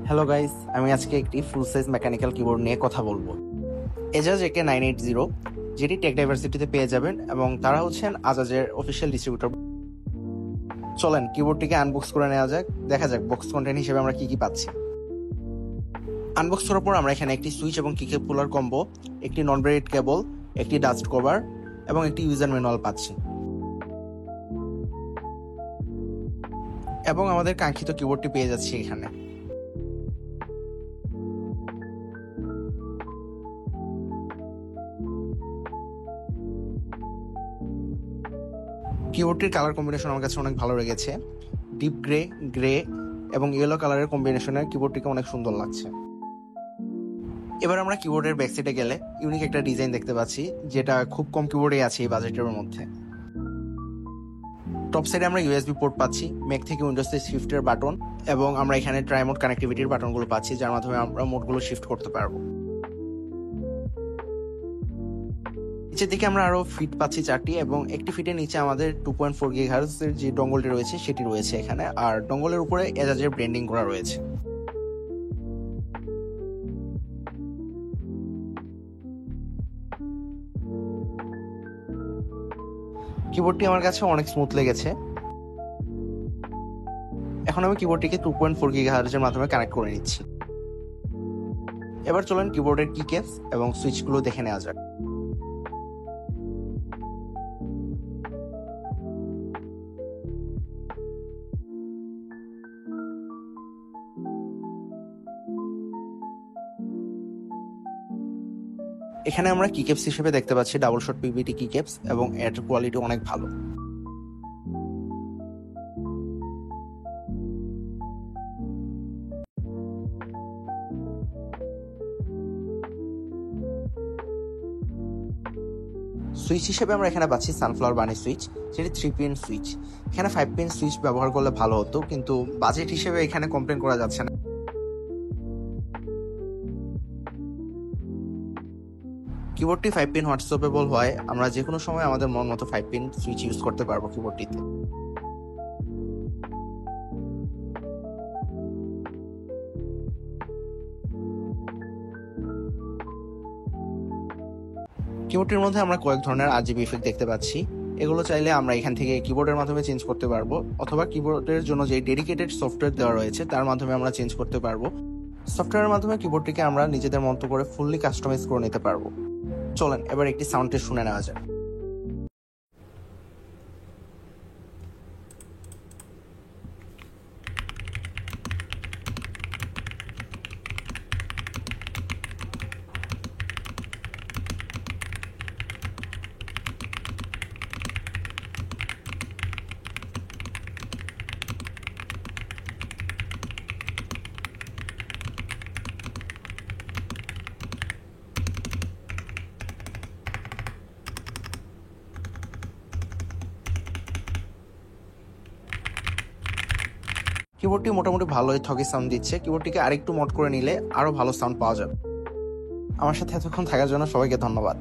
Hello guys, আমি আজকে একটি ফুল সাইজ মেকানিক্যাল কিবোর্ড নিয়ে কথা বলবো। এজাজ একে 980, যেটি টেক ডাইভার্সিটিতে পেয়ে যাবেন এবং তারা হচ্ছেন আজাজের অফিসিয়াল ডিস্ট্রিবিউটর। চলেন কিবোর্ডটিকে আনবক্স করে নেওয়া যাক, দেখা যাক বক্স কন্টেন্ট হিসেবে আমরা কি কি পাচ্ছি। আনবক্স করার পর আমরা এখানে একটি সুইচ এবং কিকেপ পুলার কম্বো, একটি নন ব্রেডেড কেবল, একটি ডাস্ট কভার এবং একটি ইউজার ম্যানুয়াল পাচ্ছি এবং আমাদের কাঙ্ক্ষিত কিবোর্ডটি পেয়ে যাচ্ছি এখানে। কিবোর্ডটির কালার কম্বিনেশন আমার কাছে অনেক ভালো লেগেছে। ডিপ গ্রে, গ্রে এবং ইয়েলো কালারের কম্বিনেশনে কিবোর্ডটিকে অনেক সুন্দর লাগছে। এবার আমরা কিবোর্ডের ব্যাক সাইডে গেলে ইউনিক একটা ডিজাইন দেখতে পাচ্ছি, যেটা খুব কম কিবোর্ডে আছে এই বাজেটের মধ্যে। টপ সাইডে আমরা ইউএসবি পোর্ট পাচ্ছি, ম্যাক থেকে উইন্ডোজে শিফটের বাটন এবং আমরা এখানে ট্রাইমোড কানেক্টিভিটির বাটনগুলো পাচ্ছি, যার মাধ্যমে আমরা মোডগুলো শিফট করতে পারবো। নিচের দিকে আমরা আরো ফিট পাচ্ছি 4টি এবং একটি ফিটের নিচে আমাদের 2.4 GHz এর যে ডঙ্গলটি রয়েছে সেটি রয়েছে এখানে, আর ডঙ্গলের উপরে এজাজের ব্র্যান্ডিং করা রয়েছে। কিবোর্ডটি আমার কাছে অনেক স্মুথ লেগেছে। এখন আমি কিবোর্ডটিকে 2.4 GHz এর মাধ্যমে কানেক্ট করে নিচ্ছি। এবার চলেন কিবোর্ডের কিকেপস এবং সুইচগুলো দেখে নেওয়া যাক। এখানে আমরা কিকেপস হিসেবে দেখতে পাচ্ছি ডাবল শট পিভিটি কিকেপস এবং এর কোয়ালিটি অনেক ভালো। সুইচ হিসেবে আমরা এখানে পাচ্ছি সানফ্লাওয়ার বানি সুইচ, যেটি 3 পিন সুইচ। এখানে 5 পিন সুইচ ব্যবহার করলে ভালো হতো, কিন্তু বাজেট হিসেবে এখানে কমপ্লেন করা যাচ্ছে না। কিবোর্ডটি 5 পিন হোয়াটসঅ্যাপেবল হয়, আমরা যে কোনো সময় আমাদের মন মতো 5 পিন সুইচ ইউজ করতে পারবো কিবোর্ডটিতে। কিবোর্ডটির মধ্যে আমরা কয়েক ধরনের RGB ইফেক্ট দেখতে পাচ্ছি। এগুলো চাইলে আমরা এখান থেকে কিবোর্ডের মাধ্যমে চেঞ্জ করতে পারবো, অথবা কিবোর্ডের জন্য যে ডেডিকেটেড সফটওয়্যার দেওয়া রয়েছে তার মাধ্যমে আমরা চেঞ্জ করতে পারবো। সফটওয়্যারের মাধ্যমে কিবোর্ডটিকে আমরা নিজেদের মতো করে ফুললি কাস্টমাইজ করে নিতে পারবো। চলেন এবার একটি সাউন্ড টেস্ট শুনে নেওয়া যাক। কিবোর্ডটি মোটামুটি ভালোই থকি সাউন্ড দিচ্ছে। কিবোর্ডটিকে আরেকটু মড করে নিলে আরো ভালো সাউন্ড পাওয়া যাবে। আমার সাথে এতক্ষণ থাকার জন্য সবাইকে ধন্যবাদ।